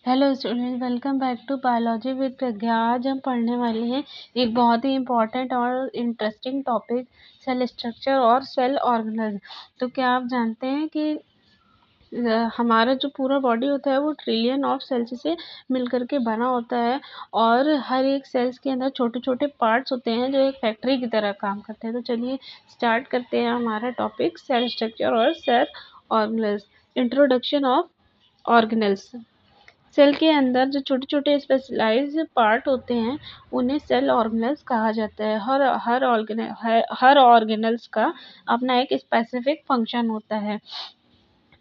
Hello student, welcome back to biology with Pragya. आज हम पढ़ने वाले हैं एक बहुत ही इम्पोर्टेंट और इंटरेस्टिंग टॉपिक, सेल स्ट्रक्चर और सेल ऑर्गेनेल। तो क्या आप जानते हैं कि हमारा जो पूरा बॉडी होता है वो ट्रिलियन ऑफ सेल्स से मिलकर के बना होता है और हर एक सेल्स के अंदर छोटे छोटे पार्ट्स होते हैं जो एक फैक्ट्री की तरह काम करते हैं। तो चलिए स्टार्ट करते हैं हमारा टॉपिक, सेल स्ट्रक्चर और cell organelles. Introduction of organelles. Cell के अंदर जो छोटे छोटे स्पेशलाइज्ड पार्ट होते हैं उन्हें सेल ऑर्गेनेल्स कहा जाता है। हर ऑर्गेनेल्स का अपना एक स्पेसिफिक फंक्शन होता है।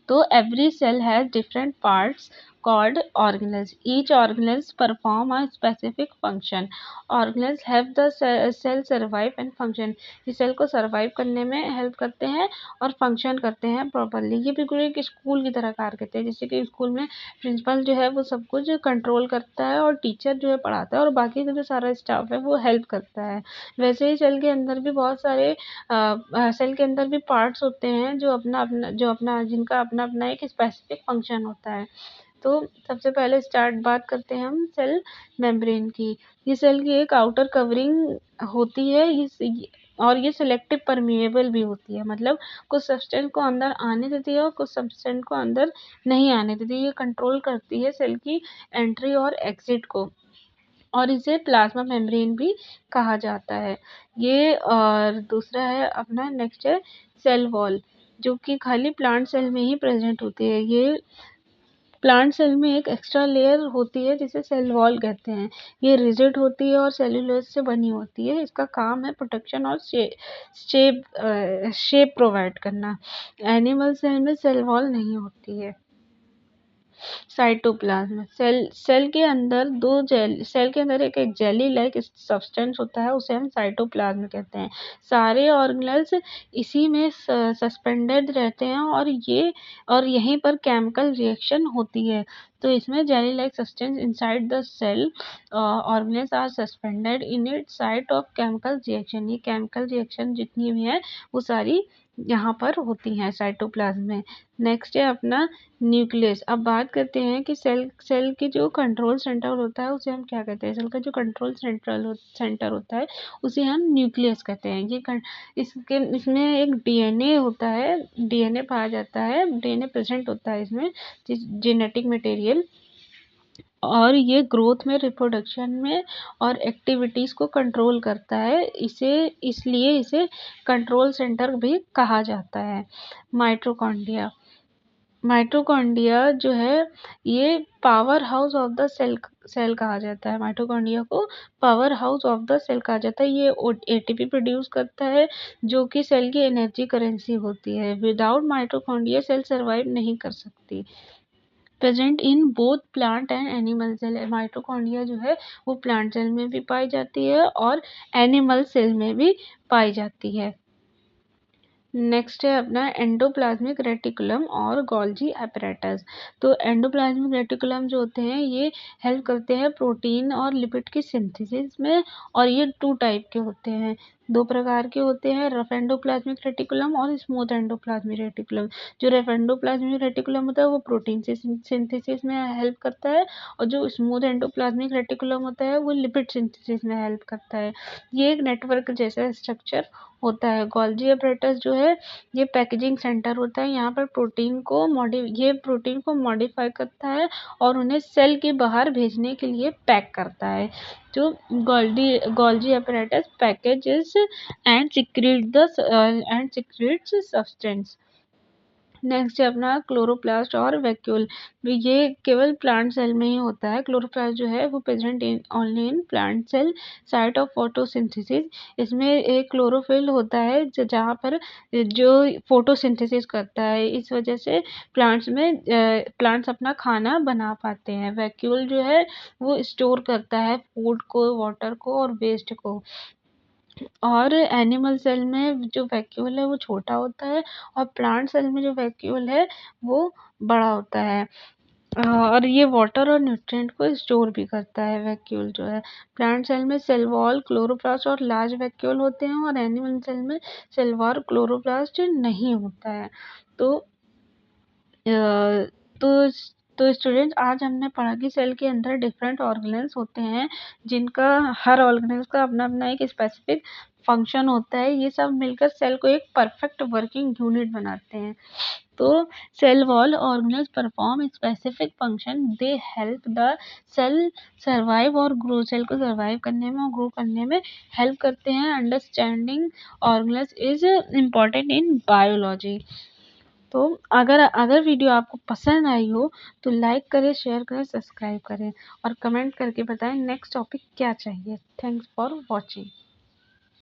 तो every cell has different parts called organelles. Each organelles perform a specific function. Organelles help the cell survive and function. ये सेल को सर्वाइव करने में हेल्प करते हैं और फंक्शन करते हैं प्रॉपरली। ये बिल्कुल एक स्कूल की तरह कार्य करते हैं। जैसे कि स्कूल में प्रिंसिपल जो है वो सब कुछ कंट्रोल करता है और टीचर जो है पढ़ाता है और बाकी का जो सारा स्टाफ है वो हेल्प करता है। वैसे ही सेल के अंदर भी बहुत सारे सेल के अंदर भी पार्ट्स होते हैं जिनका अपना अपना एक स्पेसिफिक फंक्शन होता है। तो सबसे पहले बात करते हैं हम सेल मेम्ब्रेन की। ये सेल की एक आउटर कवरिंग होती है और ये सिलेक्टिव परमिएबल भी होती है, मतलब कुछ सब्सटेंस को अंदर आने देती है और कुछ सब्सटेंस को अंदर नहीं आने देती। ये कंट्रोल करती है सेल की एंट्री और एग्जिट को और इसे प्लाज्मा मेम्ब्रेन भी कहा जाता है। ये और दूसरा है अपना नेक्स्ट है सेल वॉल, जो कि खाली प्लांट सेल में ही प्रेजेंट होती है। ये प्लांट सेल में एक एक्स्ट्रा लेयर होती है जिसे सेल वॉल कहते हैं। ये रिजिड होती है और सेल्यूलोज से बनी होती है। इसका काम है प्रोटेक्शन और शेप प्रोवाइड करना। एनिमल सेल में सेल वॉल नहीं होती है। साइटोप्लाज्म। सेल के अंदर सेल के अंदर एक जेली लाइक सब्सटेंस होता है, उसे हम साइटोप्लाज्म कहते हैं। सारे ऑर्गेनेल्स इसी में सस्पेंडेड रहते हैं और यहीं पर केमिकल रिएक्शन होती है। तो इसमें jelly like substance inside the cell organelles are suspended in it site of chemical reaction. ये केमिकल रिएक्शन जितनी भी है वो सारी यहाँ पर होती हैं साइटोप्लाज्म में। नेक्स्ट है अपना न्यूक्लियस। अब बात करते हैं कि सेल की जो कंट्रोल सेंटर होता है उसे हम क्या कहते हैं। सेल का जो कंट्रोल सेंटर होता है उसे हम न्यूक्लियस कहते हैं। इसमें एक डीएनए होता है, डीएनए पाया जाता है, डीएनए प्रेजेंट होता है इसमें, जेनेटिक मटेरियल, और ये ग्रोथ में, रिप्रोडक्शन में और एक्टिविटीज को कंट्रोल करता है। इसलिए इसे कंट्रोल सेंटर भी कहा जाता है। माइटोकॉन्ड्रिया जो है ये power house of the cell कहा जाता है। माइटोकॉन्ड्रिया को power house of the cell कहा जाता है। ये एटीपी प्रोड्यूस करता है जो कि सेल की एनर्जी करेंसी होती है। विदाउट माइटोकॉन्ड्रिया सेल सर्वाइव नहीं कर सकती। Present in both plant and animal cell. Mitochondria जो है वो प्लांट सेल में भी पाई जाती है और एनिमल सेल में भी पाई जाती है। नेक्स्ट है अपना एंडोप्लाज्मिक रेटिकुलम और गोल्जी apparatus। तो एंडोप्लाज्मिक रेटिकुलम जो होते हैं ये हेल्प करते हैं प्रोटीन और लिपिड की सिंथेसिस में, और ये 2 टाइप के होते हैं, 2 प्रकार के होते हैं, रफ एंडोप्लाज्मिक रेटिकुलम और स्मूथ एंडोप्लाज्मिक रेटिकुलम। जो रफ एंडोप्लाज्मिक रेटिकुलम होता है वो प्रोटीन से सिंथेसिस में हेल्प करता है और जो स्मूथ एंडोप्लाज्मिक रेटिकुलम होता है वो लिपिड सिंथेसिस में हेल्प करता है। ये एक नेटवर्क जैसा स्ट्रक्चर होता है। गोल्जी apparatus जो है ये पैकेजिंग सेंटर होता है। यहाँ पर प्रोटीन को मॉडिफाई करता है और उन्हें सेल के बाहर भेजने के लिए पैक करता है। जो Golgi apparatus packages and secretes substance। Next है अपना क्लोरोप्लास्ट और वैक्यूल। ये केवल प्लांट सेल में ही होता है। क्लोरोप्लास्ट जो है वो present only in plant cell site of photosynthesis. इसमें एक क्लोरोफिल होता है जहाँ पर जो फोटोसिंथेसिस करता है। इस वजह से प्लांट्स अपना खाना बना पाते हैं। वैक्यूल जो है वो स्टोर करता है फूड को, वाटर को और वेस्ट को। और एनिमल सेल में जो वैक्यूल है वो छोटा होता है और प्लांट सेल में जो वैक्यूल है वो बड़ा होता है। और ये वाटर और न्यूट्रिएंट को स्टोर भी करता है वैक्यूल जो है। प्लांट सेल में सेल वॉल, क्लोरोप्लास्ट और लार्ज वैक्यूल होते हैं और एनिमल सेल में सेल वॉल, क्लोरोप्लास्ट नहीं होता है। तो तो स्टूडेंट्स आज हमने पढ़ा कि सेल के अंदर डिफरेंट ऑर्गेनेल्स होते हैं, जिनका हर ऑर्गेनेल्स का अपना अपना एक स्पेसिफिक फंक्शन होता है। ये सब मिलकर सेल को एक परफेक्ट वर्किंग यूनिट बनाते हैं। तो cell wall organelles perform specific function, they help the cell survive और ग्रो। सेल को सर्वाइव करने में और ग्रो करने में हेल्प करते हैं। Understanding organelles is important in biology. तो अगर वीडियो आपको पसंद आई हो तो लाइक करें, शेयर करें, सब्सक्राइब करें और कमेंट करके बताएं नेक्स्ट टॉपिक क्या चाहिए। Thanks for watching.